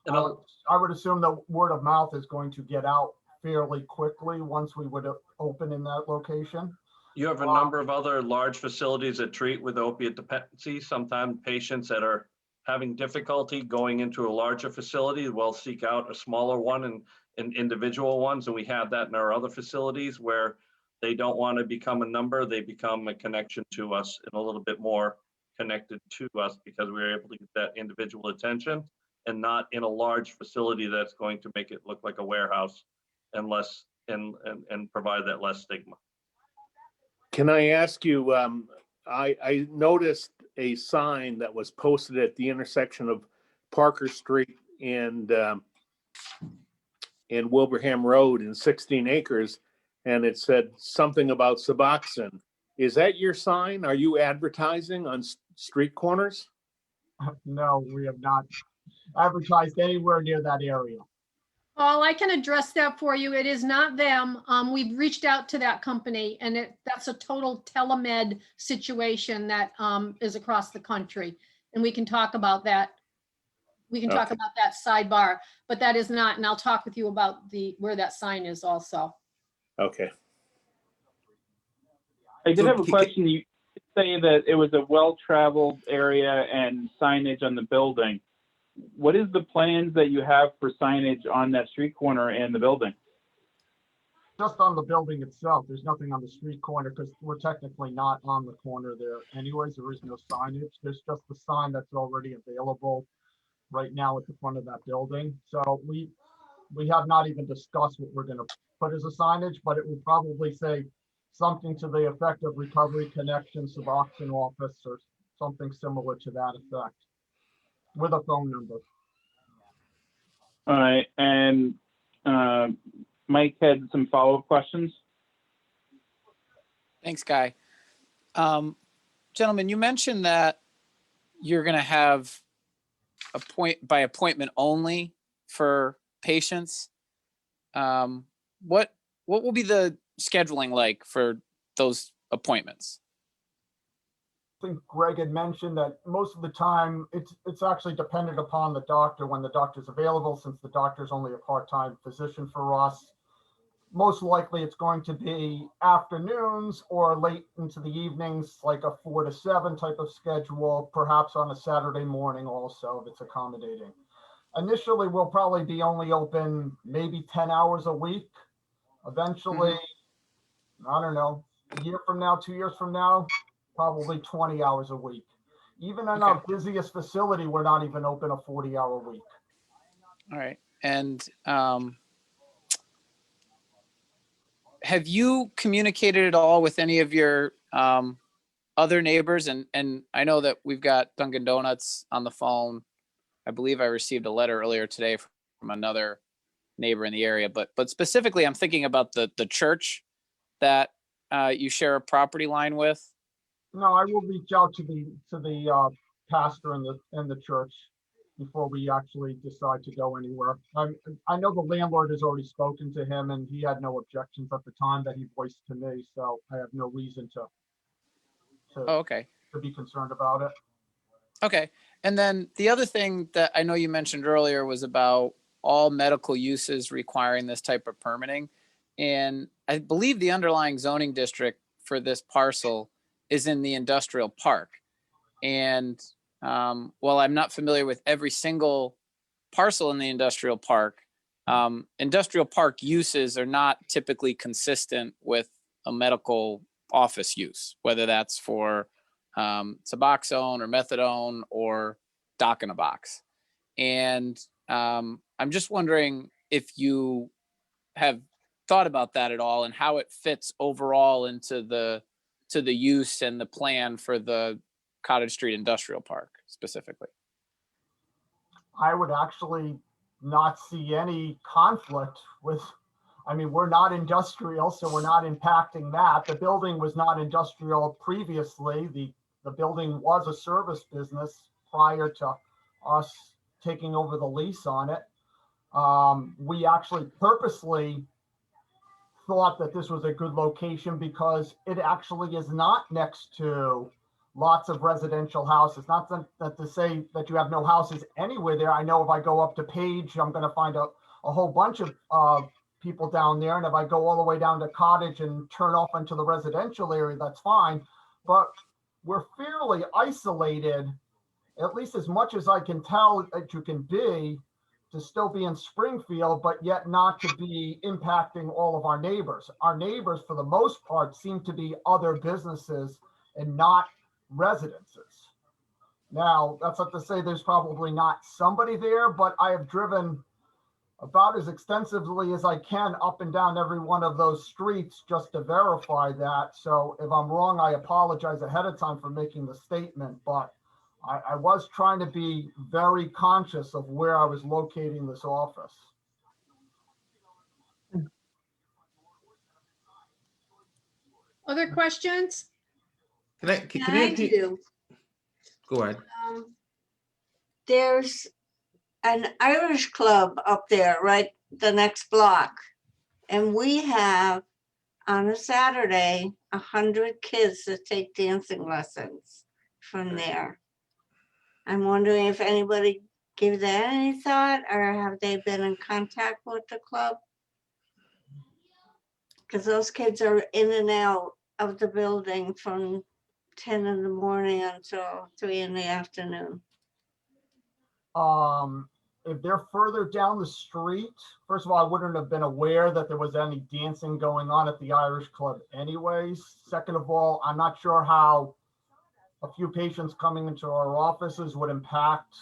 I would assume that word of mouth is going to get out fairly quickly once we would open in that location. You have a number of other large facilities that treat with opiate dependency. Sometimes patients that are having difficulty going into a larger facility will seek out a smaller one and individual ones. And we have that in our other facilities where they don't want to become a number, they become a connection to us and a little bit more connected to us because we're able to get that individual attention and not in a large facility that's going to make it look like a warehouse and less and provide that less stigma. Can I ask you, I noticed a sign that was posted at the intersection of Parker Street and Wilbraham Road in 16 acres, and it said something about Suboxone. Is that your sign? Are you advertising on street corners? No, we have not advertised anywhere near that area. Paul, I can address that for you. It is not them. We've reached out to that company and that's a total telemed situation that is across the country. And we can talk about that. We can talk Okay. about that sidebar, but that is not, and I'll talk with you about where that sign is also. Okay. I did So have a he- question. You say that it was a well-traveled area and signage on the building. What is the plans that you have for signage on that street corner and the building? Just on the building itself, there's nothing on the street corner because we're technically not on the corner there anyways. There is no signage. There's just the sign that's already available right now at the front of that building. So we have not even discussed what we're gonna put as a signage, but it will probably say something to the effect of Recovery Connection Suboxone Office or something similar to that effect with a phone number. All right, and Mike had some follow-up questions. Thanks, Guy. Gentlemen, you mentioned that you're going to have by appointment only for patients. What will be the scheduling like for those appointments? I think Greg had mentioned that most of the time it's actually dependent upon the doctor when the doctor's available, since the doctor's only a part-time physician for us. Most likely it's going to be afternoons or late into the evenings, like a 4 to 7 type of schedule, perhaps on a Saturday morning also, if it's accommodating. Initially, we'll probably be only open maybe 10 hours a week. Eventually, I don't know, a year from now, 2 years from now, probably 20 hours a week. Even in our busiest facility, we're not even open a 40-hour week. All right. And have you communicated at all with any of your other neighbors? And I know that we've got Dunkin' Donuts on the phone. I believe I received a letter earlier today from another neighbor in the area, but specifically I'm thinking about the church that you share a property line with. No, I will reach out to the pastor in the church before we actually decide to go anywhere. I know the landlord has already spoken to him and he had no objections at the time that he voiced to me, so I have no reason to Okay. be concerned about it. Okay. And then the other thing that I know you mentioned earlier was about all medical uses requiring this type of permitting. And I believe the underlying zoning district for this parcel is in the industrial park. And while I'm not familiar with every single parcel in the industrial park uses are not typically consistent with a medical office use, whether that's for Suboxone or methadone or doc in a box. And I'm just wondering if you have thought about that at all and how it fits overall into the use and the plan for the Cottage Street Industrial Park specifically. I would actually not see any conflict with, I mean, we're not industrial, so we're not impacting that. The building was not industrial previously. The building was a service business prior to us taking over the lease on it. We actually purposely thought that this was a good location because it actually is not next to lots of residential houses. Not that to say that you have no houses anywhere there. I know if I go up to Page, I'm going to find a whole bunch of people down there. And if I go all the way down to Cottage and turn off into the residential area, that's fine. But we're fairly isolated, at least as much as I can tell that you can be, to still be in Springfield, but yet not to be impacting all of our neighbors. Our neighbors, for the most part, seem to be other businesses and not residences. Now, that's not to say there's probably not somebody there, but I have driven about as extensively as I can up and down every one of those streets just to verify that. So if I'm wrong, I apologize ahead of time for making the statement, but I was trying to be very conscious of where I was locating this office. Other questions? Can you I repeat? do. Go ahead. There's an Irish club up there, right, the next block. And we have, on a Saturday, 100 kids that take dancing lessons from there. I'm wondering if anybody gave that any thought, or have they been in contact with the club? Because those kids are in and out of the building from 10 in the morning until 3 in the afternoon. If they're further down the street, first of all, I wouldn't have been aware that there was any dancing going on at the Irish club anyways. Second of all, I'm not sure how a few patients coming into our offices would impact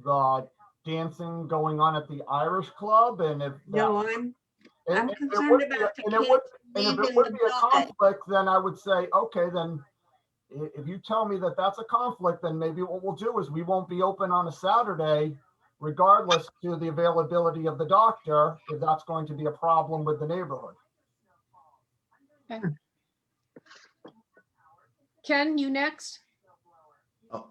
the dancing going on at the Irish club. And if No, that, I'm if it concerned would be about and the it would- kids and if it leaving would the be a building. conflict, then I would say, okay, then if you tell me that that's a conflict, then maybe what we'll do is we won't be open on a Saturday, regardless to the availability of the doctor, if that's going to be a problem with the neighborhood. Ken, you next?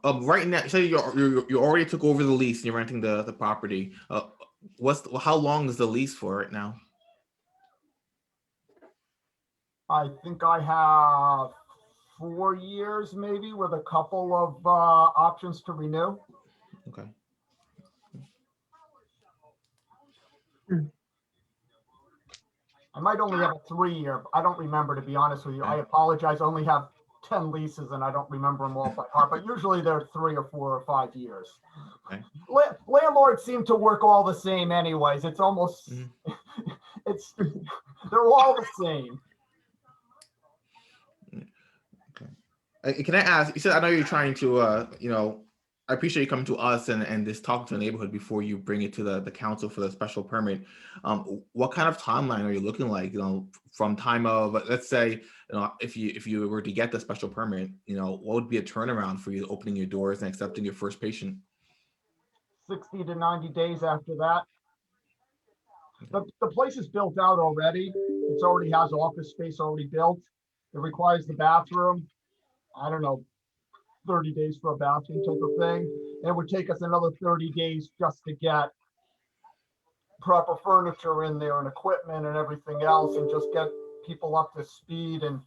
Right now, so you already took over the lease and you're renting the property. How long is the lease for right now? I think I have 4 years, maybe, with a couple of options to renew. Okay. I might only have a 3-year. I don't remember, to be honest with you. I apologize. I only have 10 leases and I don't remember them all by heart, but usually they're 3 or 4 or 5 years. Okay. Landlords seem to work all the same anyways. It's almost, they're all the same. Can I ask, you said, I know you're trying to, I appreciate you coming to us and just talking to the neighborhood before you bring it to the council for the special permit. What kind of timeline are you looking like, from time of, let's say, if you were to get the special permit, what would be a turnaround for you opening your doors and accepting your first patient? 60 to 90 days after that. The place is built out already. It already has office space already built. It requires the bathroom. I don't know, 30 days for a bathroom type of thing. And it would take us another 30 days just to get proper furniture in there and equipment and everything else, and just get people up to speed and,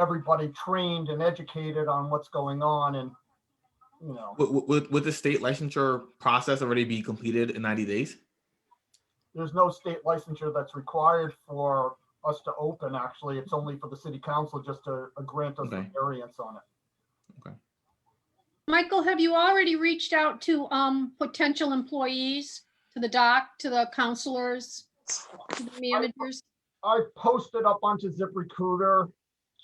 everybody trained and educated on what's going on. And, Would the state licensure process already be completed in 90 days? There's no state licensure that's required for us to open. Actually, it's only for the city council just to grant us a variance on it. Okay. Michael, have you already reached out to potential employees, to the doc, to the counselors, to the managers? I posted up onto ZipRecruiter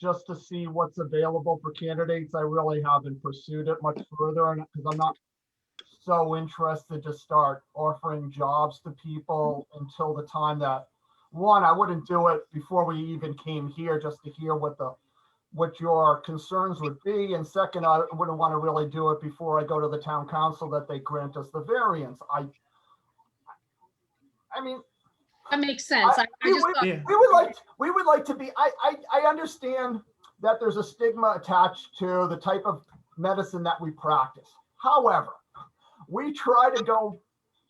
just to see what's available for candidates. I really haven't pursued it much further, and because I'm not so interested to start offering jobs to people until the time that, one, I wouldn't do it before we even came here, just to hear what your concerns would be. And second, I wouldn't want to really do it before I go to the town council that they grant us the variance. I mean, That makes sense. we would like to be, I understand that there's a stigma attached to the type of medicine that we practice. However, we try to go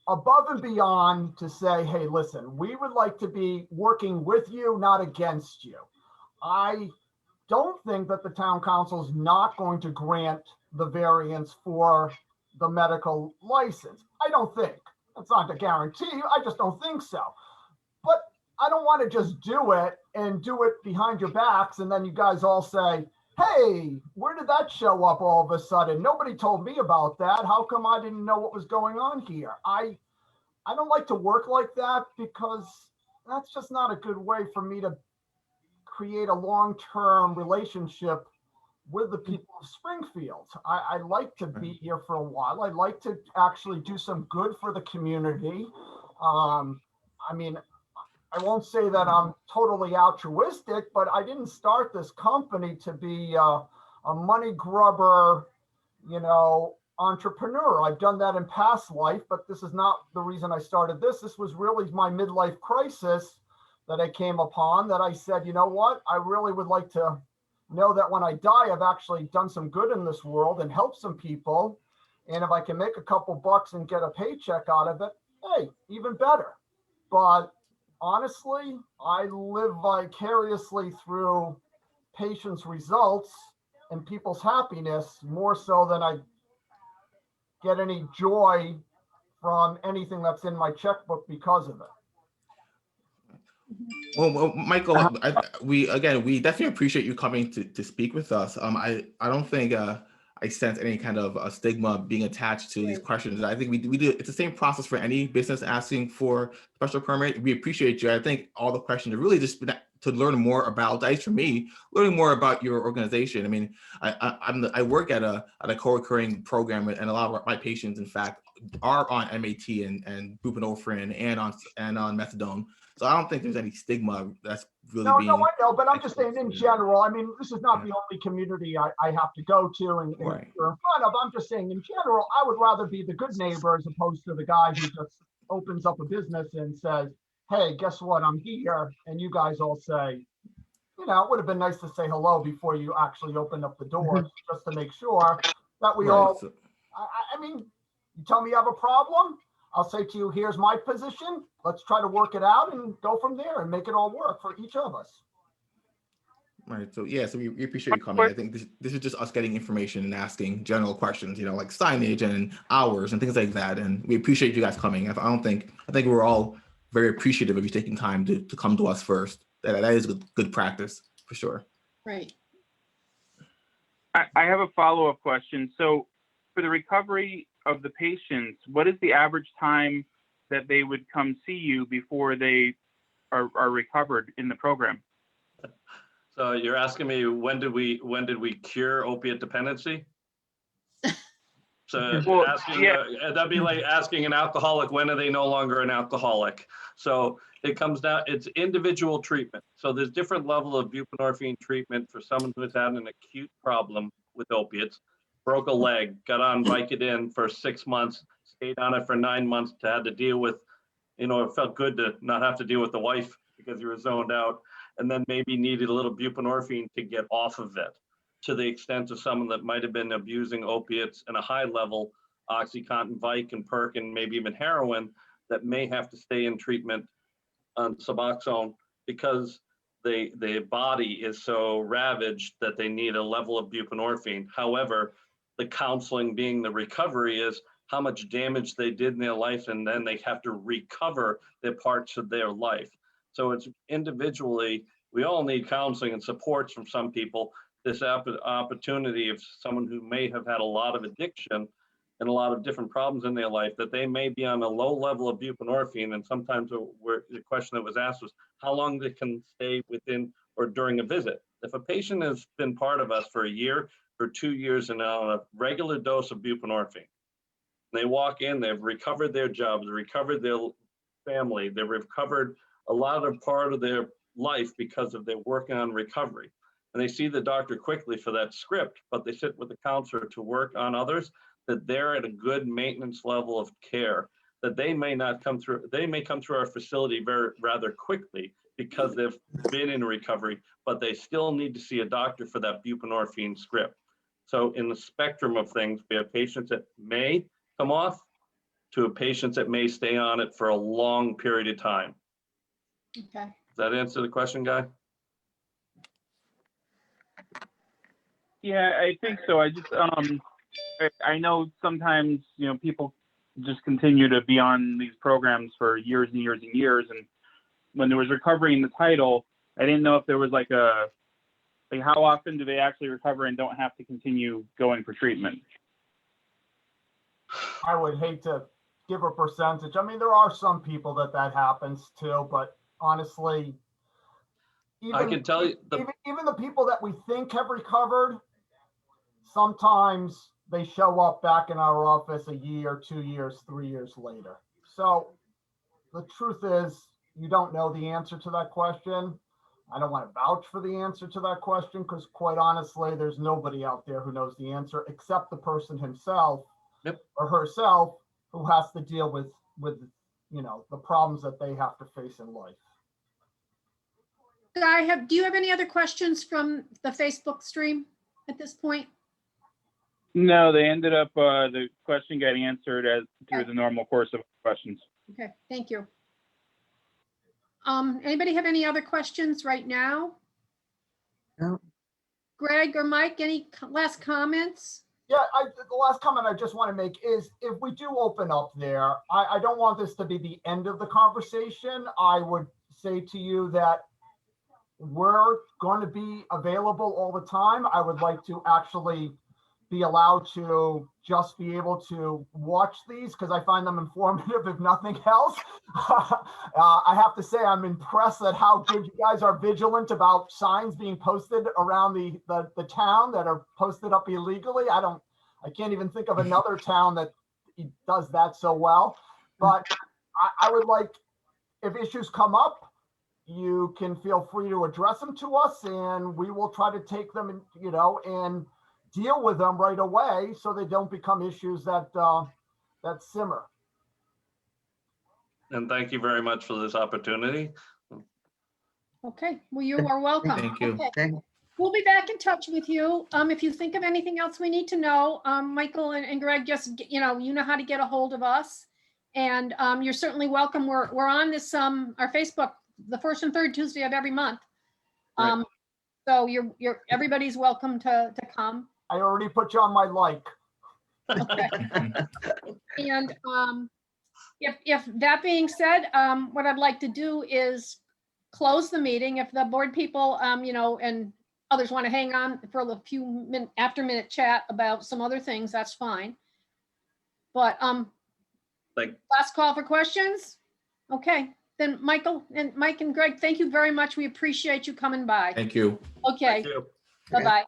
above and beyond to say, hey, listen, we would like to be working with you, not against you. I don't think that the town council is not going to grant the variance for the medical license. I don't think. That's not a guarantee. I just don't think so. But I don't want to just do it and do it behind your backs, and then you guys all say, hey, where did that show up all of a sudden? Nobody told me about that. How come I didn't know what was going on here? I don't like to work like that, because that's just not a good way for me to create a long-term relationship with the people of Springfield. I like to be here for a while. I'd like to actually do some good for the community. I mean, I won't say that I'm totally altruistic, but I didn't start this company to be a money grubber, entrepreneur. I've done that in past life, but this is not the reason I started this. This was really my midlife crisis that I came upon, that I said, you know what? I really would like to know that when I die, I've actually done some good in this world and helped some people. And if I can make a couple bucks and get a paycheck out of it, hey, even better. But honestly, I live vicariously through patients' results and people's happiness more so than I get any joy from anything that's in my checkbook because of it. Well, Michael, we definitely appreciate you coming to speak with us. I don't think I sense any kind of a stigma being attached to these questions. I think we do. It's the same process for any business asking for special permit. We appreciate you. I think all the questions are really just to learn more about, at least for me, learning more about your organization. I mean, I work at a co-occurring program, and a lot of my patients, in fact, are on MAT and buprenorphine and on methadone. So I don't think there's any stigma that's really No, being. I know, but I'm just saying in general. I mean, this is not the only community I have to go to and Right. you're in front of. I'm just saying in general, I would rather be the good neighbor as opposed to the guy who just opens up a business and says, hey, guess what? I'm here. And you guys all say, it would have been nice to say hello before you actually opened up the door just to make sure that we Right, all, so- I mean, you tell me you have a problem, I'll say to you, here's my position. Let's try to work it out and go from there and make it all work for each of us. Right. So yeah, so we appreciate you coming. I think this is just us getting information and asking general questions, like signage and hours and things like that. And we appreciate you guys coming. I think we're all very appreciative of you taking time to come to us first. That is good practice for sure. Right. I have a follow-up question. So for the recovery of the patients, what is the average time that they would come see you before they are recovered in the program? So you're asking me, when did we cure opiate dependency? So Well, asking, yeah. that'd be like asking an alcoholic, when are they no longer an alcoholic? So it comes down, it's individual treatment. So there's different level of buprenorphine treatment for someone who has had an acute problem with opiates, broke a leg, got on Vicodin for 6 months, stayed on it for 9 months to have to deal with, it felt good to not have to deal with the wife because you were zoned out, and then maybe needed a little buprenorphine to get off of it, to the extent of someone that might have been abusing opiates in a high level, OxyContin, Vicodin, Perkin, maybe even heroin, that may have to stay in treatment on Suboxone because the body is so ravaged that they need a level of buprenorphine. However, the counseling being the recovery is how much damage they did in their life, and then they have to recover the parts of their life. So it's individually, we all need counseling and supports from some people. This opportunity of someone who may have had a lot of addiction and a lot of different problems in their life, that they may be on a low level of buprenorphine. And sometimes the question that was asked was how long they can stay within or during a visit. If a patient has been part of us for a year or 2 years and on a regular dose of buprenorphine, they walk in, they've recovered their jobs, recovered their family, they've recovered a lot of part of their life because of their working on recovery. And they see the doctor quickly for that script, but they sit with the counselor to work on others, that they're at a good maintenance level of care, that they may not come through, they may come through our facility rather quickly because they've been in recovery, but they still need to see a doctor for that buprenorphine script. So in the spectrum of things, we have patients that may come off to patients that may stay on it for a long period of time. Okay. Does that answer the question, Guy? Yeah, I think so. I just, I know sometimes, people just continue to be on these programs for years and years and years. And when there was recovery in the title, I didn't know if there was how often do they actually recover and don't have to continue going for treatment? I would hate to give a percentage. I mean, there are some people that happens to, but honestly, I can tell you, even the people that we think have recovered, sometimes they show up back in our office a year, 2 years, 3 years later. So the truth is, you don't know the answer to that question. I don't want to vouch for the answer to that question because quite honestly, there's nobody out there who knows the answer except the person himself Yep. or herself who has to deal with, the problems that they have to face in life. Do you have any other questions from the Facebook stream at this point? No, they ended up, the question got answered through the normal course of questions. Okay, thank you. Anybody have any other questions right now? No. Greg or Mike, any last comments? Yeah, the last comment I just want to make is if we do open up there, I don't want this to be the end of the conversation. I would say to you that we're going to be available all the time. I would like to actually be allowed to just be able to watch these because I find them informative, if nothing else. I have to say I'm impressed at how good you guys are vigilant about signs being posted around the town that are posted up illegally. I can't even think of another town that does that so well. But I would like, if issues come up, you can feel free to address them to us and we will try to take them, and deal with them right away so they don't become issues that simmer. And thank you very much for this opportunity. Okay, well, you are welcome. Thank you. Okay. Okay. We'll be back in touch with you. If you think of anything else we need to know, Michael and Greg, just, you know how to get a hold of us. And you're certainly welcome. We're on this, our Facebook, the first and third Tuesday of every month. Right. So everybody's welcome to come. I already put you on my like. Okay. And if that being said, what I'd like to do is close the meeting. If the board people, and others want to hang on for a few minute chat about some other things, that's fine. But last call for questions. Okay, then Mike and Greg, thank you very much. We appreciate you coming by. Thank you. Okay, Thank you. bye-bye.